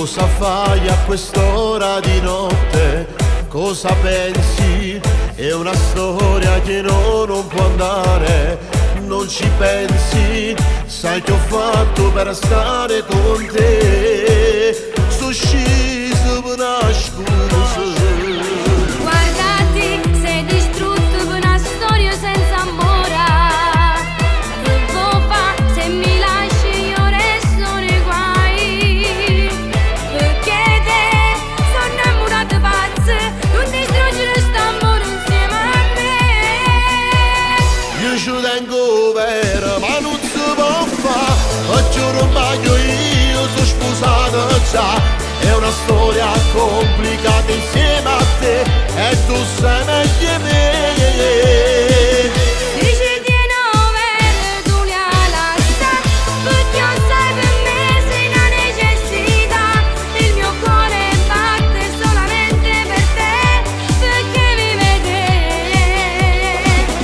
Cosa fai a quest'ora di notte? Cosa pensi? È una storia che non può andare. Non ci pensi? Sai che ho fatto per stare con te. Sono sceso per una scusa. Guardati, sei distrutto per una storia senza amore. Che vuoi fare se mi lasci io resto nei guai? Perché te sono innamorata pazza, non distruggere st'amore insieme a me. Io ci tengo vero, ma non si può fare. Oggi non voglio, io sono sposato già. È una storia complicata insieme a te e tu sei meglio di me. Dici di no, vero, tu li hai lasciati, perché non sai per me sei una necessità. Il mio cuore batte solamente per te, perché vive te.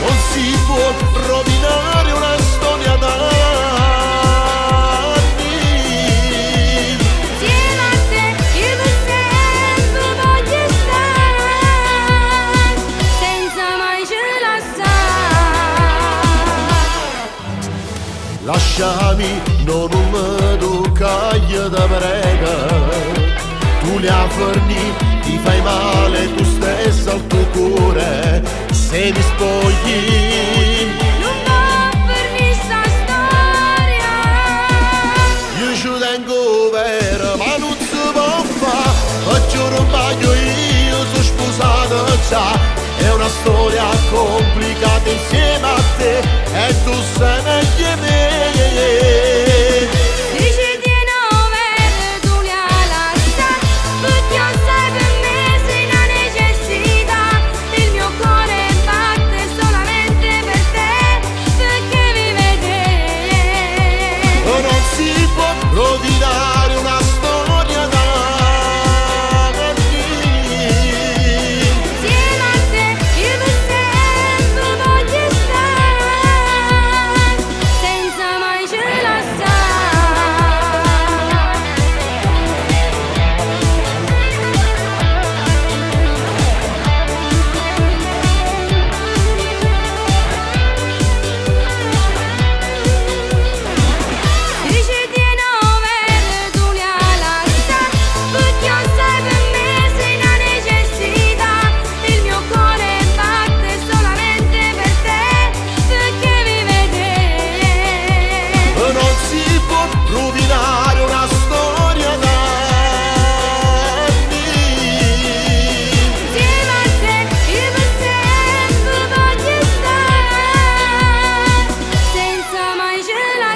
Non si può rovinare una storia d'anni. Insieme a te io per sempre voglio stare, senza mai ce la. Lasciami, non mi tocca, io ti prego. Tu li affermi, ti fai male tu stessa al tuo cuore. Se mi spogli, Non va per me sta storia. io ci tengo vero, ma non si può fare. Oggi non voglio, io sono sposato già. È una storia complicata insieme a te e tu sei meglio di me. Dici di no, vero, tu li hai lasciati, perché non sai per me sei una necessità. Il mio cuore batte solamente per te, perché vive te. Non si può rovinare una storia d'anni. Insieme a te io per sempre voglio stare, senza mai ce la Dici di no, vero, tu li hai lasciati, perché non sai per me sei una necessità. Il mio cuore batte solamente per te, perché vive te. Non si può rovinare una storia d'anni. Insieme a te io per sempre voglio stare, senza mai ce la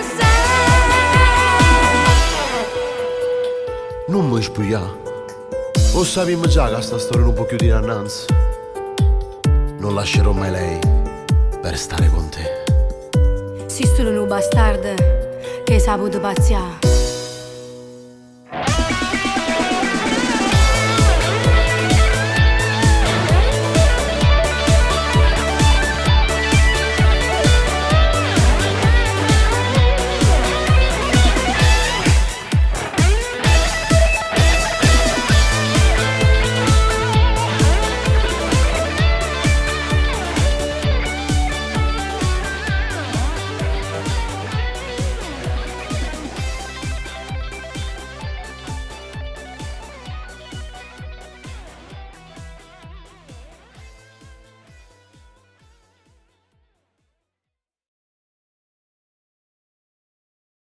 Non mi spugliare. Lo sappiamo già che sta storia non può chiudere innanzi. Non lascerò mai lei per stare con te. Si solo un bastardo che sa potuto pazziare.